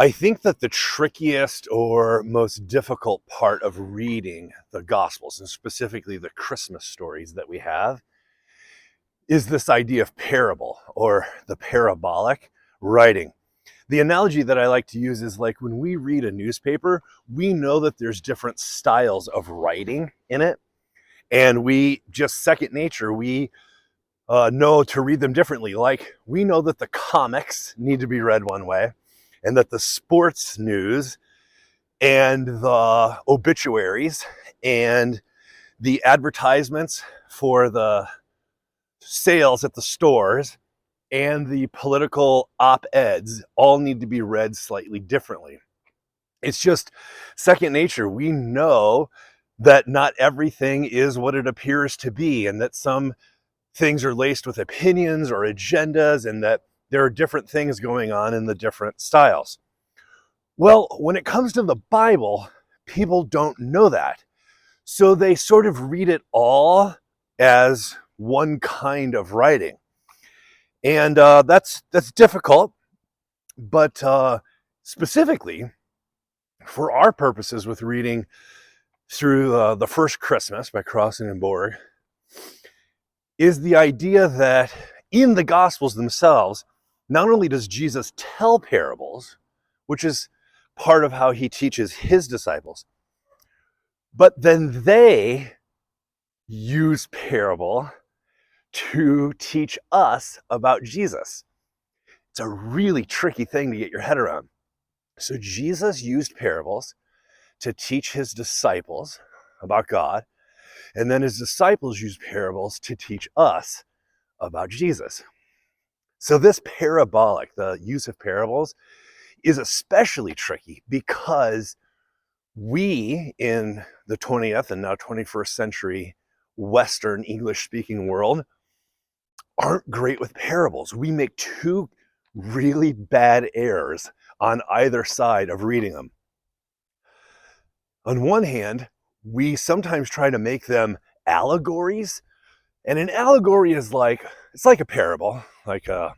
I think that the trickiest or most difficult part of reading the Gospels, and specifically the Christmas stories that we have, is this idea of parable or the parabolic writing. The analogy that I like to use is like when we read a newspaper, we know that there's different styles of writing in it. And we just second nature, we know to read them differently. Like we know that the comics need to be read one way, and that the sports news and the obituaries and the advertisements for the sales at the stores and the political op-eds all need to be read slightly differently. It's just second nature. We know that not everything is what it appears to be, and that some things are laced with opinions or agendas, and that there are different things going on in the different styles. Well, when it comes to the Bible, people don't know that. So they sort of read it all as one kind of writing. And that's difficult, but specifically for our purposes with reading through The First Christmas by Crossan and Borg, is the idea that in the Gospels themselves, not only does Jesus tell parables, which is part of how he teaches his disciples, but then they use parable to teach us about Jesus. It's a really tricky thing to get your head around. So Jesus used parables to teach his disciples about God, and then his disciples used parables to teach us about Jesus. So this parabolic, the use of parables, is especially tricky because we in the 20th and now 21st century Western English-speaking world aren't great with parables. We make two really bad errors on either side of reading them. On one hand, we sometimes try to make them allegories, and an allegory is like, it's like a parable, like a,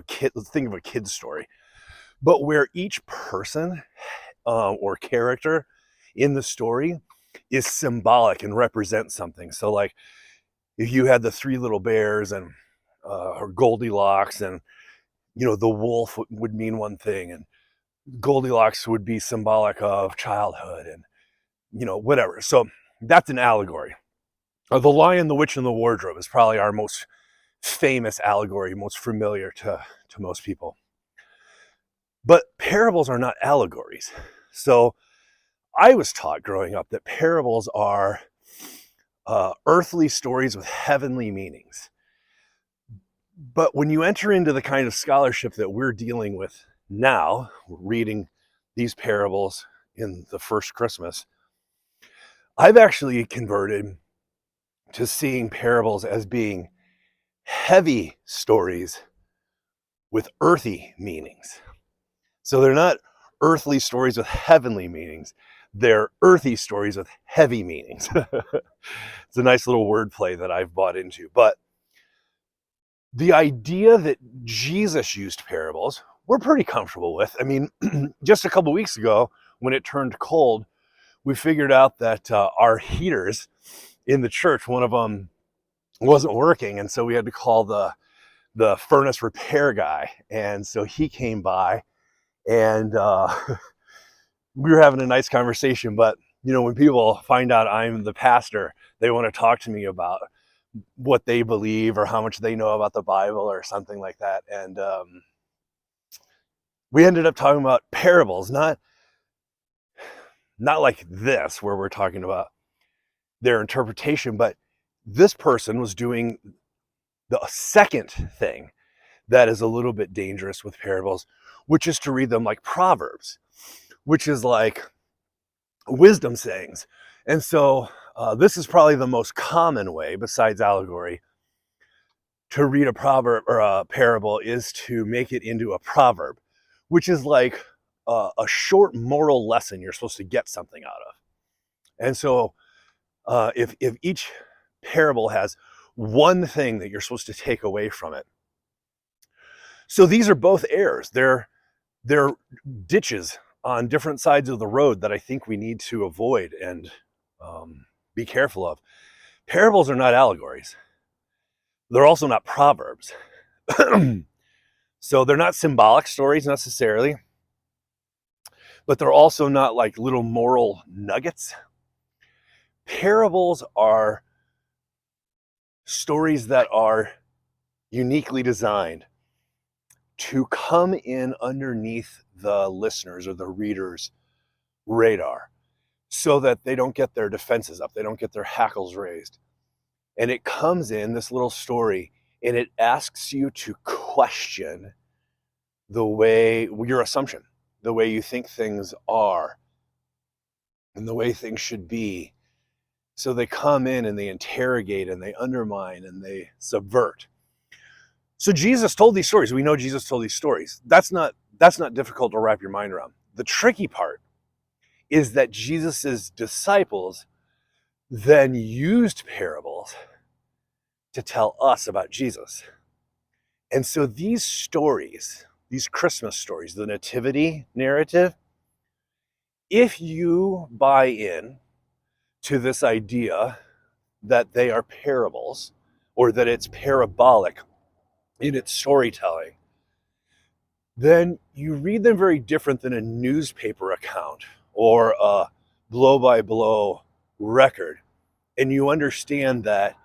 kid, let's think of a kid's story, but where each person or character in the story is symbolic and represents something. So like if you had the three little bears and or Goldilocks, and the wolf would mean one thing, and Goldilocks would be symbolic of childhood, and whatever. So that's an allegory. The Lion, the Witch, and the Wardrobe is probably our most famous allegory, most familiar to most people. But parables are not allegories. So I was taught growing up that parables are earthly stories with heavenly meanings. But when you enter into the kind of scholarship that we're dealing with now, reading these parables in the First Christmas, I've actually converted to seeing parables as being heavy stories with earthy meanings. So they're not earthly stories with heavenly meanings. They're earthy stories with heavy meanings. It's a nice little wordplay that I've bought into. But the idea that Jesus used parables, we're pretty comfortable with. I mean, just a couple weeks ago, when it turned cold, we figured out that our heaters in the church, one of them wasn't working, and so we had to call the furnace repair guy. And so he came by, and we were having a nice conversation. But when people find out I'm the pastor, they want to talk to me about what they believe or how much they know about the Bible or something like that. And we ended up talking about parables, not like this, where we're talking about their interpretation, but this person was doing the second thing that is a little bit dangerous with parables, which is to read them like Proverbs, which is like wisdom sayings. And so this is probably the most common way, besides allegory, to read a proverb or a parable, is to make it into a proverb, which is like a short moral lesson you're supposed to get something out of. And so if each parable has one thing that you're supposed to take away from it. So these are both errors. They're They're ditches on different sides of the road that I think we need to avoid and be careful of. Parables are not allegories. They're also not proverbs. So they're not symbolic stories necessarily, but they're also not like little moral nuggets. Parables are stories that are uniquely designed to come in underneath the listeners or the reader's radar so that they don't get their defenses up, they don't get their hackles raised. And it comes in this little story and it asks you to question the way, your assumption, the way you think things are and the way things should be. So they come in and they interrogate and they undermine and they subvert. So Jesus told these stories. We know Jesus told these stories. That's not difficult to wrap your mind around. The tricky part is that Jesus's disciples then used parables to tell us about Jesus. And so these stories, these Christmas stories, the nativity narrative, if you buy in to this idea that they are parables or that it's parabolic in its storytelling, then you read them very different than a newspaper account or a blow-by-blow record. And you understand that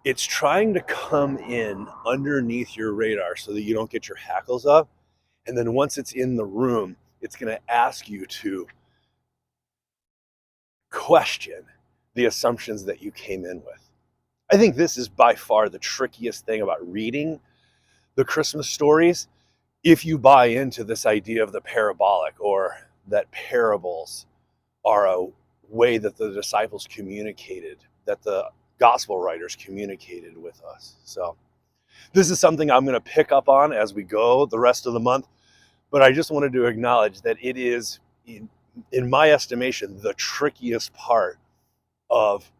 it's trying to come in underneath your radar so that you don't get your hackles up. And then once it's in the room, it's going to ask you to question the assumptions that you came in with. I think this is by far the trickiest thing about reading the Christmas stories. If you buy into this idea of the parabolic, or that parables are a way that the disciples communicated, that the gospel writers communicated with us. So this is something I'm going to pick up on as we go the rest of the month. But I just wanted to acknowledge that it is, in my estimation, the trickiest part of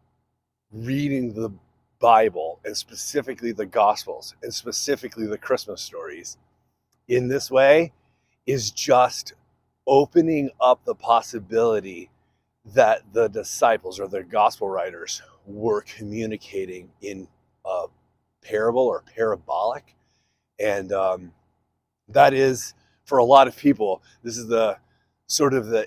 reading the Bible, and specifically the Gospels, and specifically the Christmas stories in this way, is just opening up the possibility that the disciples or the gospel writers were communicating in a parable or parabolic. And that is, for a lot of people, this is the sort of the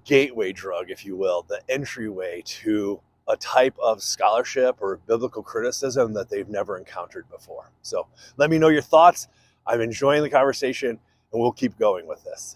gateway drug, if you will, the entryway to a type of scholarship or biblical criticism that they've never encountered before. So let me know your thoughts. I'm enjoying the conversation, and we'll keep going with this.